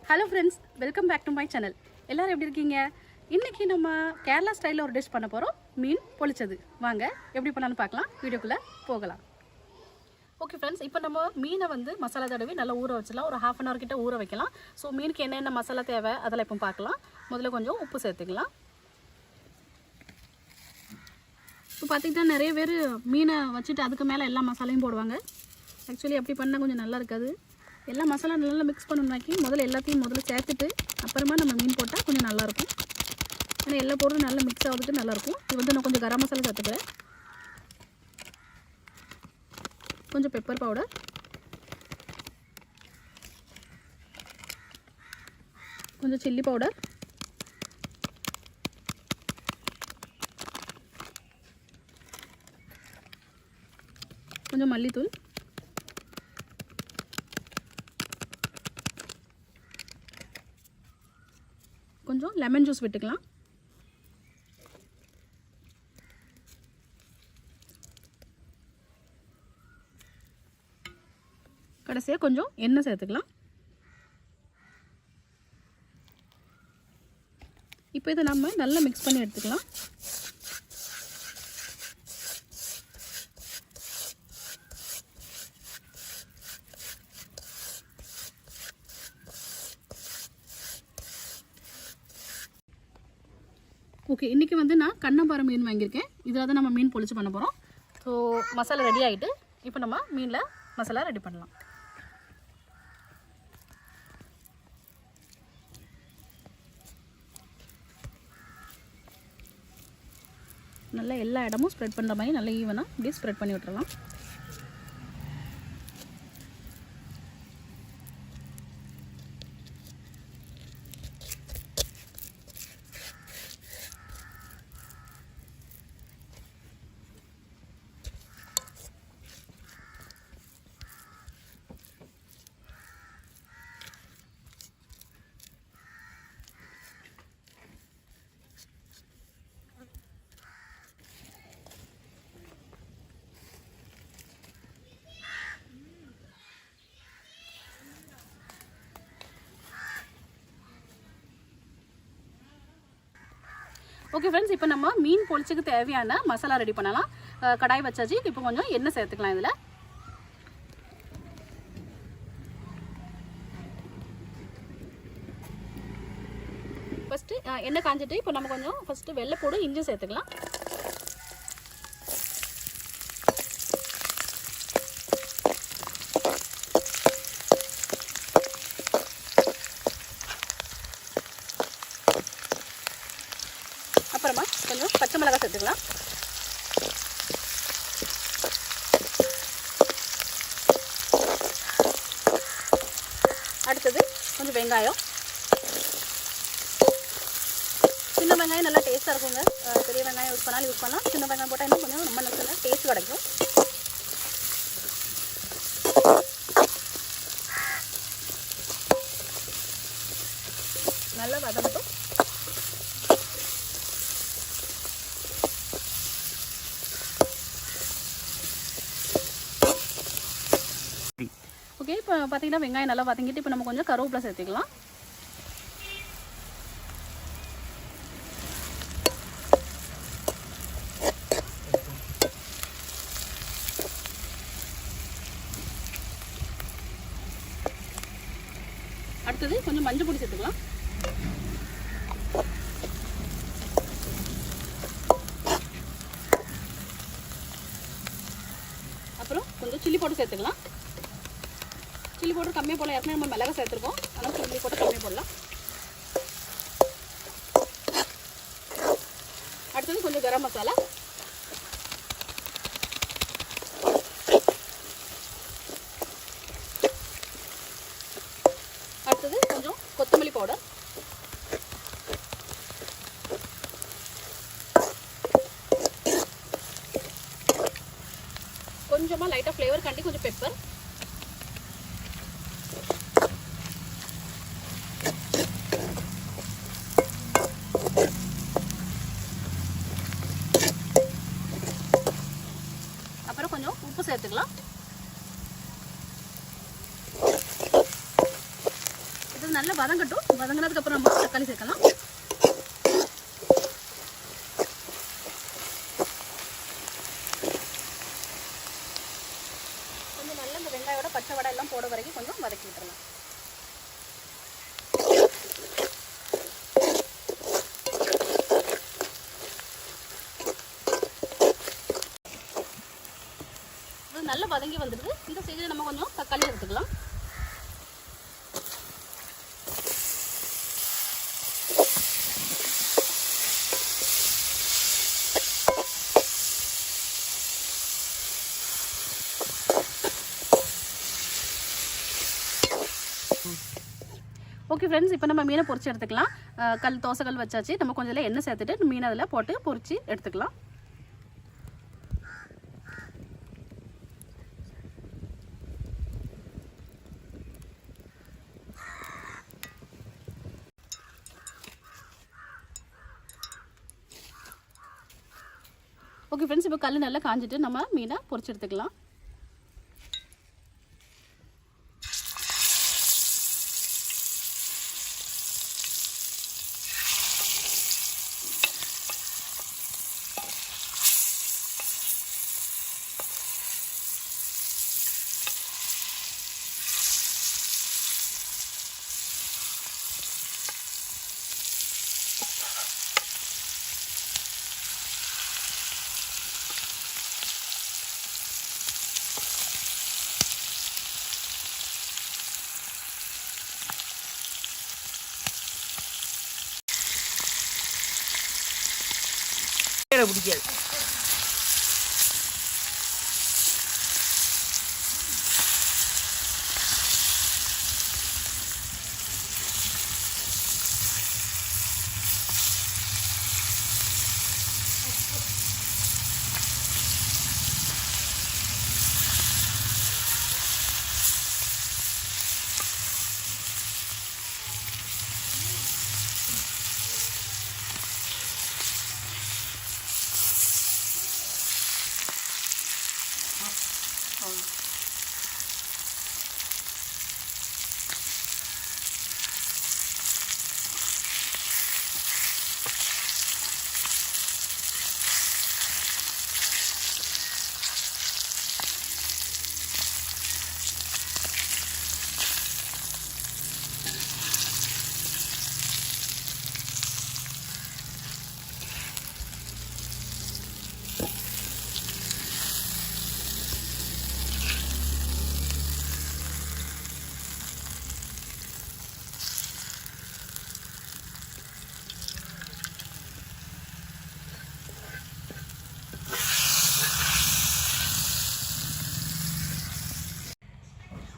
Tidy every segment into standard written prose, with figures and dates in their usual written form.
Hello friends, welcome back to my channel. எல்லோரும் எப்படி இருக்கீங்க? இன்றைக்கி நம்ம கேரளா ஸ்டைலில் ஒரு டிஷ் பண்ண போகிறோம். மீன் பொளிச்சது. வாங்க எப்படி பண்ணலான்னு பார்க்கலாம். வீடியோக்குள்ளே போகலாம். ஓகே ஃப்ரெண்ட்ஸ், இப்போ நம்ம மீனை மசாலா தடவி நல்லா ஊற வச்சிடலாம். ஒரு ½ hour கிட்ட ஊற வைக்கலாம். ஸோ மீனுக்கு என்னென்ன மசாலா தேவை அதெல்லாம் இப்போ பார்க்கலாம். முதல்ல கொஞ்சம் உப்பு சேர்த்துக்கலாம். இப்போ பார்த்திங்கன்னா நிறைய பேர் மீனை வச்சுட்டு அதுக்கு மேலே எல்லா மசாலையும் போடுவாங்க. ஆக்சுவலி அப்படி பண்ணால் கொஞ்சம் நல்லா இருக்காது. எல்லா மசாலா நல்லா மிக்ஸ் பண்ணணும்னாக்கி எல்லாத்தையும் சேர்த்துட்டு அப்புறமா நம்ம மீன் போட்டால் கொஞ்சம் நல்லாயிருக்கும். ஆனால் எல்லா பொருளும் நல்லா மிக்ஸ் ஆகுறதுக்கு நல்லாயிருக்கும். இது நான் கொஞ்சம் கரம் மசாலா சேர்த்துக்கிறேன், கொஞ்சம் பெப்பர் பவுடர், கொஞ்சம் சில்லி பவுடர், கொஞ்சம் மல்லித்தூள், கொஞ்சம் லெமன் ஜூஸ் விட்டுக்கலாம். கடைசியாக கொஞ்சம் எண்ணெய் சேர்த்துக்கலாம். இப்போ இதை நம்ம நல்லா மிக்ஸ் பண்ணி எடுத்துக்கலாம். ஓகே, இன்றைக்கி நான் கண்ணம்பாறை மீன் வாங்கியிருக்கேன். இதில் தான் நம்ம மீன் பொளிச்சு பண்ண போகிறோம். ஸோ மசாலா ரெடி ஆகிட்டு இப்போ நம்ம மீனில் மசாலா ரெடி பண்ணலாம். நல்லா எல்லா இடமும் ஸ்ப்ரெட் பண்ணுற மாதிரி நல்லா ஈவனாக இப்படி ஸ்ப்ரெட் பண்ணி விட்டுறலாம். ஓகே ஃப்ரெண்ட்ஸ், இப்போ நம்ம மீன் பொளிச்சுக்கு தேவையான மசாலா ரெடி பண்ணலாம். கடாய் வச்சாச்சு. இப்போ கொஞ்சம் எண்ணெய் சேர்த்துக்கலாம். இதில் ஃபஸ்ட்டு எண்ணெய் காஞ்சிட்டு இப்போ நம்ம கொஞ்சம் ஃபஸ்ட்டு வெள்ளைப்பூடு இஞ்சி சேர்த்துக்கலாம். அப்புறமா கொஞ்சம் பச்சை மிளகாய் சேர்த்துக்கலாம். அடுத்தது கொஞ்சம் வெங்காயம். சின்ன வெங்காயம் நல்லா டேஸ்ட்டாக இருக்குங்க. பெரிய வெங்காயம் யூஸ் பண்ணலாம். சின்ன வெங்காயம் போட்டால் இன்னும் கொஞ்சம் ரொம்ப நல்லா டேஸ்ட் கிடைக்கும். நல்லா வதங்கட்டும். ஓகே, இப்போ பார்த்தீங்கன்னா வெங்காயம் நல்லா வதங்கிட்டு இப்போ நம்ம கொஞ்சம் கருவேப்பிலை சேர்த்துக்கலாம். அடுத்தது கொஞ்சம் மஞ்சள் பொடி சேர்த்துக்கலாம். அப்புறம் கொஞ்சம் சில்லி பவுடர் சேர்த்துக்கலாம். சில்லி பவுடர் கம்மியாக போடலாம். ஏற்கனவே நம்ம மிளகாய் சேர்த்துருக்கோம், அதனால் சில்லி பவுடர் கம்மியாக போடலாம். அடுத்தது கொஞ்சம் கரம் மசாலா, அடுத்தது கொஞ்சம் கொத்தமல்லி பவுடர், கொஞ்சமாக லைட்டாக ஃப்ளேவர் காண்டி கொஞ்சம் பெப்பர், அப்புறம் கொஞ்சம் உப்பு சேர்த்துக்கலாம். இது நல்லா வதங்கட்டும். வதங்கினதுக்கப்புறம் நம்ம தக்காளி சேர்க்கலாம். கொஞ்சம் நல்லா இந்த வெங்காயோட பச்சை வடை எல்லாம் போட வரைக்கும் கொஞ்சம் வதக்கி விட்டுறலாம். இது நல்லா வதங்கி வந்துடுது. இந்த ஸ்டேஜில் நம்ம கொஞ்சம் தக்காளி எடுத்துக்கலாம். ஓகே ஃப்ரெண்ட்ஸ், இப்போ நம்ம மீனை பொரிச்சு எடுத்துக்கலாம். தோசைக்கல் வச்சாச்சு. நம்ம கொஞ்சம் எண்ணெய் சேர்த்துட்டு மீனை அதில் போட்டு பொரிச்சு எடுத்துக்கலாம். ஓகே ஃப்ரெண்ட்ஸ், இப்போ கல் நல்லா காஞ்சிட்டு நம்ம மீனை பொரிச்சு எடுத்துக்கலாம். பிடிக்காது.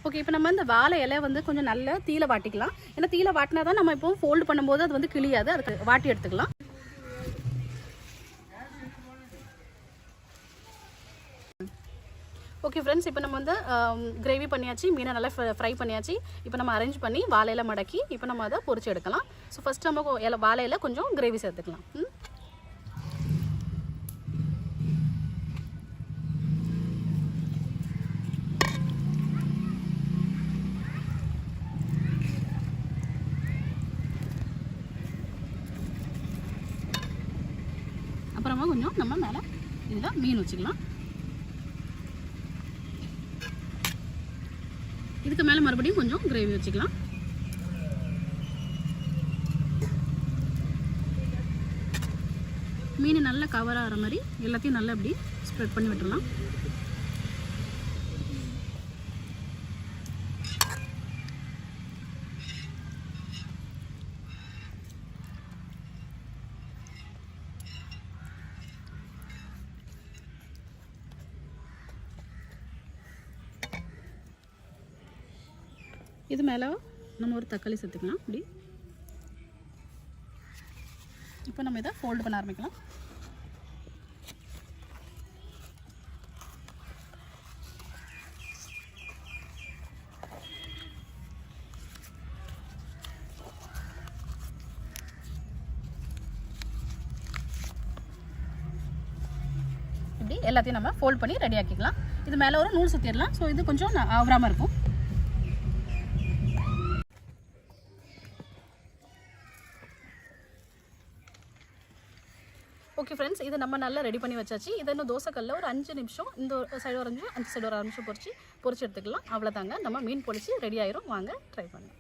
ஓகே, இப்போ நம்ம இந்த வாழை இலை வந்து கொஞ்சம் நல்ல தீயில வாட்டிக்கலாம். ஏன்னா தீயில வாட்டினா தான் நம்ம இப்போ ஃபோல்டு பண்ணும்போது அது வந்து கிளியாது. அதுக்கு வாட்டி எடுத்துக்கலாம். ஓகே ஃப்ரெண்ட்ஸ், இப்போ நம்ம வந்து கிரேவி பண்ணியாச்சு. மீனை நல்லா ஃப்ரை பண்ணியாச்சு. இப்போ நம்ம அரேஞ்ச் பண்ணி வாழையில மடக்கி இப்போ நம்ம அதை பொரிச்சு எடுக்கலாம். ஸோ ஃபஸ்ட் நம்ம வாழையில கொஞ்சம் கிரேவி சேர்த்துக்கலாம். அப்புறமா கொஞ்சம் நம்ம மேலே இதில் மீன் வச்சுக்கலாம். இதுக்கு மேலே மறுபடியும் கொஞ்சம் கிரேவி வச்சுக்கலாம். மீன் நல்லா கவர் ஆகிற மாதிரி எல்லாத்தையும் நல்லா இப்படி ஸ்ப்ரெட் பண்ணி விட்டுடலாம். இது மேலே நம்ம ஒரு தக்காளி சேர்த்துக்கலாம். இப்படி இப்போ நம்ம இதை ஃபோல்டு பண்ண ஆரம்பிக்கலாம். இப்படி எல்லாத்தையும் நம்ம ஃபோல்ட் பண்ணி ரெடி ஆக்கிக்கலாம். இது மேலே ஒரு நூல் சுற்றிடலாம். ஸோ இது கொஞ்சம் ஆவராமல் இருக்கும். ஓகே ஃப்ரெண்ட்ஸ், இதை நம்ம நல்லா ரெடி பண்ணி வச்சாச்சு. இதை இன்னும் தோசைக்கல்ல ஒரு 5 நிமிஷம், இந்த ஒரு சைடு ஒரு 5 நிமிஷம், அந்த சைடு ஒரு 6 நிமிஷம் பொரிச்சு எடுத்துக்கலாம். அவ்வளோதாங்க, நம்ம மீன் பொரிச்சு ரெடி ஆயிரும். வாங்க ட்ரை பண்ணுங்க.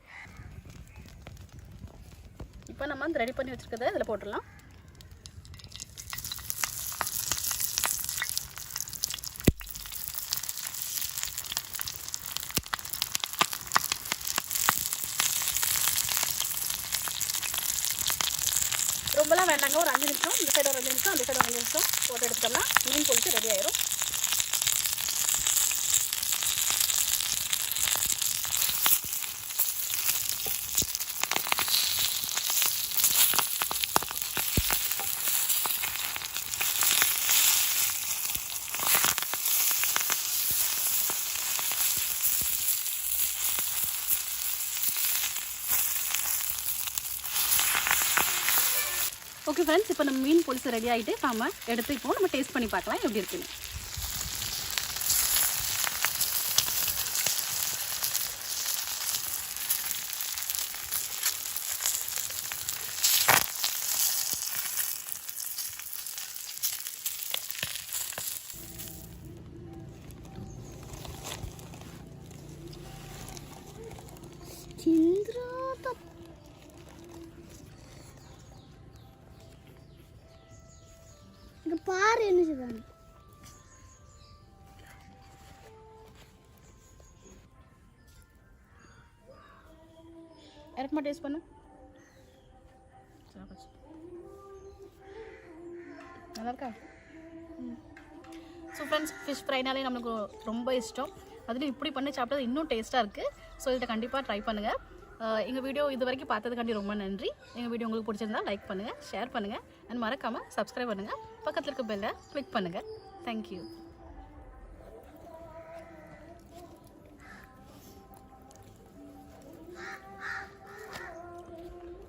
இப்போ நம்ம அந்த ரெடி பண்ணி வச்சுருக்கதை இதில் போட்டுடலாம். ரொம்பலாம் வேண்டாங்க, ஒரு 5 நிமிஷம், இந்த சைடு ஒரு 5 நிமிஷம், அந்த சைடு ஒரு 5 நிமிஷம் போட்டு எடுத்துட்டோம்னா மீன் பொரிச்சு ரெடி ஆயிரும். ஓகே ஃப்ரெண்ட்ஸ், இப்போ நம்ம மீன் பொரிச்சு ரெடி ஆகிட்டு நம்ம எடுத்து இப்போ நம்ம டேஸ்ட் பண்ணி பார்க்கலாம் எப்படி இருக்குன்னு. இங்க பாரு என்ன செய்வாங்க. இறக்குமா டேஸ்ட் பண்ணு. நல்லா இருக்கா? ஸோ ஃப்ரெண்ட்ஸ், ஃபிஷ் ஃப்ரைனாலே நம்மளுக்கு ரொம்ப இஷ்டம். அதுலேயும் இப்படி பண்ணி சாப்பிட்டது இன்னும் டேஸ்ட்டாக இருக்குது. ஸோ இதை கண்டிப்பாக ட்ரை பண்ணுங்கள். எங்கள் வீடியோ இது வரைக்கும் பார்த்ததுக்காண்டி ரொம்ப நன்றி. எங்கள் வீடியோ உங்களுக்கு பிடிச்சிருந்தா லைக் பண்ணுங்கள், ஷேர் பண்ணுங்கள், அண்ட் மறக்காமல் சப்ஸ்கிரைப் பண்ணுங்கள். பக்கத்தில் இருக்க பெல்லை கிளிக் பண்ணுங்கள். தேங்க்யூ.